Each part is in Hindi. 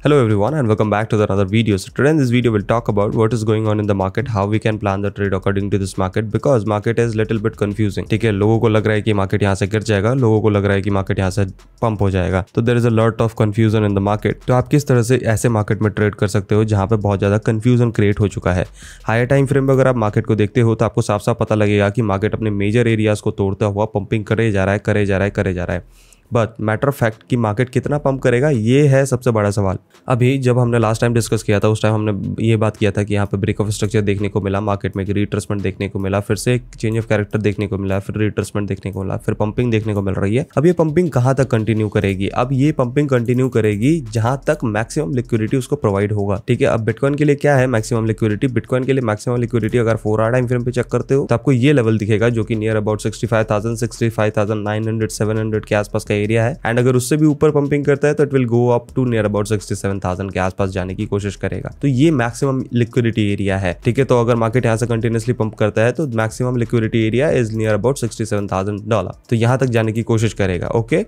Hello everyone and welcome back to another video. So today in this video we'll talk about what is going on in the market, how we can plan the trade according to this market because market is little bit confusing. ठीक है, लोगों को लग रहा है कि मार्केट यहाँ से गिर जाएगा, लोगों को लग रहा है कि मार्केट यहाँ से पंप हो जाएगा, तो there is a lot of confusion in the market. तो आप किस तरह से ऐसे मार्केट में ट्रेड कर सकते हो जहाँ पे बहुत ज्यादा कंफ्यूजन क्रिएट हो चुका है। हायर टाइम फ्रेम में अगर आप मार्केट को देखते हो तो आपको साफ साफ पता लगेगा कि मार्केट अपने मेजर एरियाज को तोड़ता हुआ पंपिंग करे जा रहा है। बट मैटर ऑफ फैक्ट कि मार्केट कितना पंप करेगा ये है सबसे बड़ा सवाल। अभी जब हमने लास्ट टाइम डिस्कस किया था उस टाइम हमने ये बात किया था कि यहाँ पे ब्रेक ऑफ स्ट्रक्चर देखने को मिला, मार्केट में रिट्रेसमेंट देखने को मिला, फिर से एक चेंज ऑफ कैरेक्टर देखने को मिला, फिर रिट्रेसमेंट देखने को मिला, फिर पंपिंग देखने को मिल रही है। अब ये पंपिंग कहाँ तक कंटिन्यू करेगी? अब ये पंपिंग कंटिन्यू करेगी जहाँ तक मैक्सिमम लिक्विडिटी उसको प्रोवाइड होगा। ठीक है, अब बिटकॉइन के लिए क्या है मैक्सिमम लिक्विडिटी? बिटकॉइन के लिए मैक्सिमम लिक्विडिटी अगर 4 आवर टाइम फ्रेम पे चेक करते हो तो आपको ये लेवल दिखेगा जो कि नियर अबाउट 65,000 65,900 700 के आसपास का एरिया है। एंड अगर उससे भी ऊपर पंपिंग करता है तो it will go up to near about 67,000 के आसपास जाने की कोशिश करेगा। तो ये मैक्सिमम लिक्विडिटी एरिया है। ठीक है, तो अगर मार्केट यहाँ से कंटिन्यूअसली पंप करता है तो maximum liquidity area is near about $67,000, तो यहाँ तक जाने की कोशिश करेगा। ओके,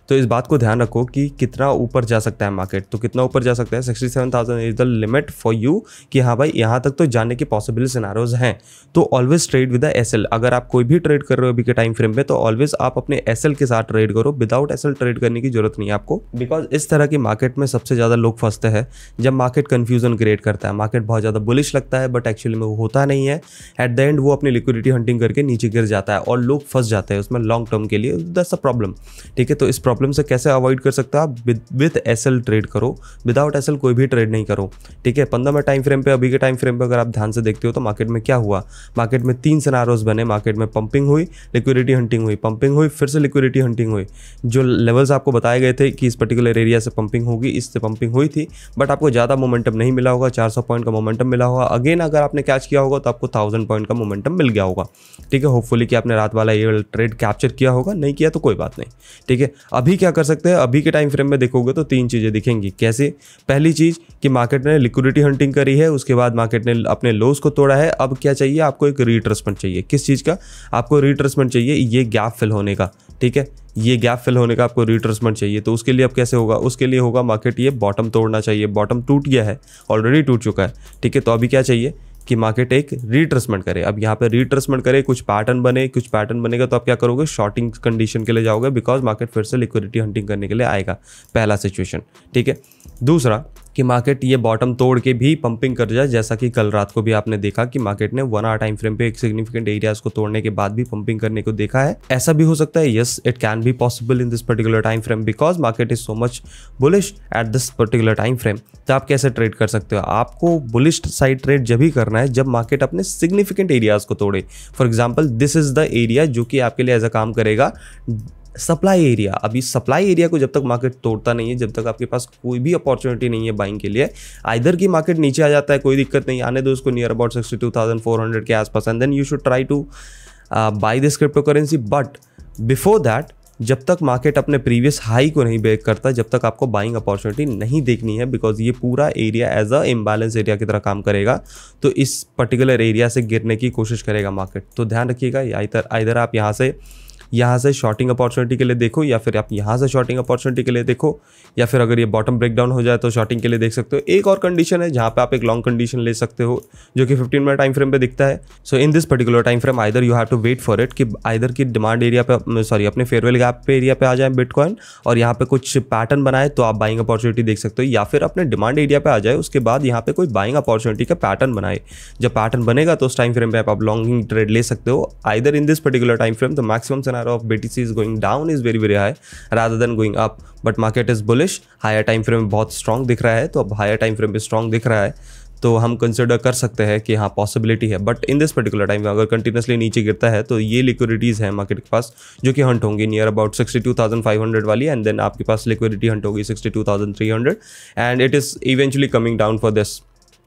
तो इस बात को ध्यान रखो कि कितना ऊपर जा सकता है मार्केट। तो कितना ऊपर जा सकता है? 67,000 is the limit for you कि हाँ भाई यहाँ तक तो जाने के पॉसिबल सिनेरियोज हैं। तो always trade with the SL. अगर आप कोई भी ट्रेड कर रहे हो अभी के टाइम फ्रेम में तो ऑलवेज आप अपने एसएल के साथ ट्रेड करो, विदाउट एसएल ट्रेड करने की जरूरत नहीं है आपको। बिकॉज इस तरह की मार्केट में सबसे ज्यादा लोग फंसते हैं जब मार्केट कंफ्यूजन क्रिएट करता है। मार्केट बहुत ज्यादा बुलिश लगता है बट एक्चुअली में वो होता नहीं है। एट द एंड वो अपनी लिक्विडिटी हंटिंग करके नीचे गिर जाता है और लोग फंस जाते हैं उसमें लॉन्ग टर्म के लिए। That's a problem. ठीक है, तो इस प्रॉब्लम से कैसे अवॉइड कर सकते हो आप? विद एसएल ट्रेड करो, विदाउट एसएल कोई भी ट्रेड नहीं करो। ठीक है, 15 मिनट टाइम फ्रेम पे अभी के टाइम फ्रेम पे अगर आप ध्यान से देखते हो तो मार्केट में क्या हुआ? मार्केट में 3 सिनेरियोज बने। मार्केट में पंपिंग हुई, लिक्विडिटी हंटिंग हुई, पंपिंग हुई, फिर से लिक्विडिटी हंटिंग हुई। जो लेवल्स आपको बताए गए थे कि इस पर्टिकुलर एरिया से पंपिंग होगी, इससे पंपिंग हुई थी बट आपको ज्यादा मोमेंटम नहीं मिला होगा। 400 पॉइंट का मोमेंटम मिला होगा। अगेन अगर आपने कैच किया होगा तो आपको 1000 पॉइंट का मोमेंटम मिल गया होगा। ठीक है, होपफुली कि आपने रात वाला ये ट्रेड कैप्चर किया होगा, नहीं किया तो कोई बात नहीं। ठीक है, अभी क्या कर सकते हैं? अभी के टाइम फ्रेम में देखोगे तो 3 चीजें दिखेंगी। कैसे? पहली चीज कि मार्केट ने लिक्विडिटी हंटिंग करी है, उसके बाद मार्केट ने अपने लोस को तोड़ा है। अब क्या चाहिए आपको? एक रिट्रेसमेंट चाहिए। किस चीज का? आपको रिट्रेसमेंट चाहिए, ये गैप फिल होने का। ठीक है, ये गैप फिल होने का आपको रिट्रेसमेंट चाहिए। तो उसके लिए अब कैसे होगा? उसके लिए होगा मार्केट ये बॉटम तोड़ना चाहिए। बॉटम टूट गया है, ऑलरेडी टूट चुका है। ठीक है, तो अभी क्या चाहिए कि मार्केट एक रिट्रेसमेंट करे। अब यहाँ पे रिट्रेसमेंट करे, कुछ पैटर्न बनेगा तो आप क्या करोगे? शॉर्टिंग कंडीशन के लिए जाओगे बिकॉज मार्केट फिर से लिक्विडिटी हंटिंग करने के लिए आएगा। पहला सिचुएशन। ठीक है, दूसरा कि मार्केट ये बॉटम तोड़ के भी पंपिंग कर जाए, जैसा कि कल रात को भी आपने देखा कि मार्केट ने 1 आवर टाइम फ्रेम पे एक सिग्निफिकेंट एरियाज को तोड़ने के बाद भी पंपिंग करने को देखा है। ऐसा भी हो सकता है, yes it can be possible in this particular time frame because market is so much bullish at this particular time frame. तो आप कैसे ट्रेड कर सकते हो? आपको बुलिश साइड ट्रेड जब ही करना है जब मार्केट अपने सिग्निफिकेंट एरियाज को तोड़े। For example this is the area जो कि आपके लिए एज अ काम करेगा सप्लाई एरिया। अभी सप्लाई एरिया को जब तक मार्केट तोड़ता नहीं है, जब तक आपके पास कोई भी अपॉर्चुनिटी नहीं है बाइंग के लिए, आइदर की मार्केट नीचे आ जाता है, कोई दिक्कत नहीं, आने दो उसको नियर अबाउट 62,400 के आसपास, and then you should try to buy this crypto currency. But before that जब तक मार्केट अपने प्रीवियस हाई को नहीं ब्रेक करता, जब तक आपको बाइंग अपॉर्चुनिटी नहीं देखनी है बिकॉज ये पूरा area as a imbalance area की तरह काम करेगा। तो इस पर्टिकुलर एरिया से गिरने की कोशिश करेगा मार्केट। तो ध्यान रखिएगा, आइदर आप यहाँ से शॉर्टिंग अपॉर्चुनिटी के लिए देखो या फिर आप यहाँ से शॉर्टिंग अपॉर्चुनिटी के लिए देखो, या फिर अगर ये बॉटम ब्रेकडाउन हो जाए तो शॉर्टिंग के लिए देख सकते हो। एक और कंडीशन है जहाँ पे आप एक लॉन्ग कंडीशन ले सकते हो जो कि 15 मिनट टाइम फ्रेम पे दिखता है। So in this particular time frame either you have to wait for it कि आइदर की डिमांड एरिया पे अपने फेयरवेल गैप पे एरिया पे आ जाए बिटकॉइन और यहाँ पे कुछ पैटर्न बनाए तो आप बाइंग अपॉर्चुनिटी देख सकते हो, या फिर अपने डिमांड एरिया पे आ जाए उसके बाद यहाँ पे कोई बाइंग अपॉर्चुनिटी का पैटर्न बनाए। जब पैटर्न बनेगा तो उस टाइम फ्रेम पे आप लॉन्गिंग ट्रेड ले सकते हो। Either in this particular time frame the maximum scenario of BTC is going down is very high rather than going up, but market is bullish। Higher time frame में बहुत स्ट्रॉन्ग दिख रहा है, तो अब हायर टाइम फ्रेम पे स्ट्रॉन्ग दिख रहा है तो हम कंसिडर कर सकते हैं कि हाँ पॉसिबिलिटी है। But in this particular time में अगर कंटिन्यूसली नीचे गिरता है तो ये लिक्विडिटीज़ हैं मार्केट के पास जो कि हंट होंगी नियर अबाउट 62,500 वाली, एंड देन आपके पास लिक्विडिटी हंट होगी 62,300 and it is eventually coming down for this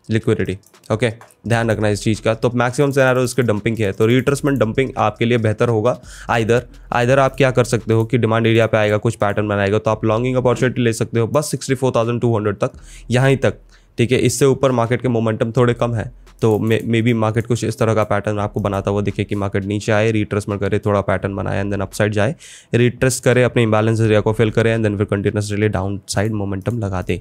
liquidity. Okay, ध्यान रखना इस चीज़ का। तो मैक्सिमम सिनेरियो इसके डंपिंग है, तो रिट्रेसमेंट डंपिंग आपके लिए बेहतर होगा। आइदर आप क्या कर सकते हो कि डिमांड एरिया पे आएगा, कुछ पैटर्न बनाएगा तो आप लॉन्गिंग अपॉर्चुनिटी ले सकते हो बस 64,200 तक, यहाँ ही तक। ठीक है, इससे ऊपर मार्केट के मोमेंटम थोड़े कम है तो मे बी मार्केट कुछ इस तरह का पैटर्न आपको बनाता हुआ दिखे कि मार्केट नीचे आए, रिट्रेसमेंट करे, थोड़ा पैटर्न बनाए एंड देन अपसाइड जाए, रिट्रेस करे, अपने इंबैलेंस एरिया को फिल करे एंड देन फिर कंटिन्यूसली डाउन साइड मोमेंटम लगा दे।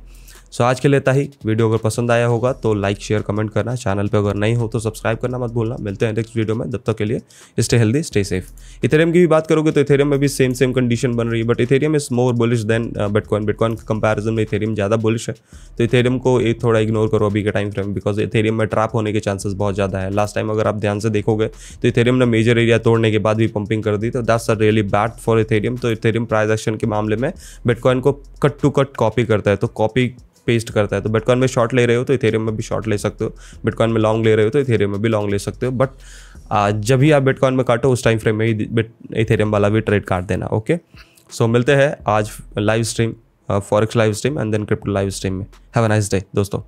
सो आज के लिए इतना ही। वीडियो अगर पसंद आया होगा तो लाइक शेयर कमेंट करना, चैनल पे अगर नहीं हो तो सब्सक्राइब करना मत भूलना। मिलते हैं नेक्स्ट वीडियो में, तब तक के लिए stay healthy stay safe. Ethereum की भी बात करोगे तो इथेरियम में भी सेम कंडीशन बन रही है, but Ethereum is more bullish than bitcoin. Bitcoin के कंपैरिजन में इथेरियम ज़्यादा बुलिश है, तो इथेरियम को एक थोड़ा इग्नोर करो अभी के टाइम फ्रेम, बिकॉज इथेरियम में ट्रैप होने के चांसेस बहुत ज़्यादा है। लास्ट टाइम अगर आप ध्यान से देखोगे तो इथेरियम ने मेजर एरिया तोड़ने के बाद भी पंपिंग कर दी, तो that's really bad for Ethereum. तो इथेरियम प्राइस एक्शन के मामले में बिटकॉइन को कट टू कट कॉपी करता है, तो कॉपी पेस्ट करता है। तो बिटकॉइन में शॉर्ट ले रहे हो तो इथेरियम में भी शॉर्ट ले सकते हो, बिटकॉइन में लॉन्ग ले रहे हो तो इथेरियम में भी लॉन्ग ले सकते हो। बट जब भी आप बिटकॉइन में काटो उस टाइम फ्रेम में ही इथेरियम वाला भी ट्रेड काट देना। ओके, सो मिलते हैं आज live stream, forex live stream and then crypto live stream में। हैव अ नाइस डे दोस्तों।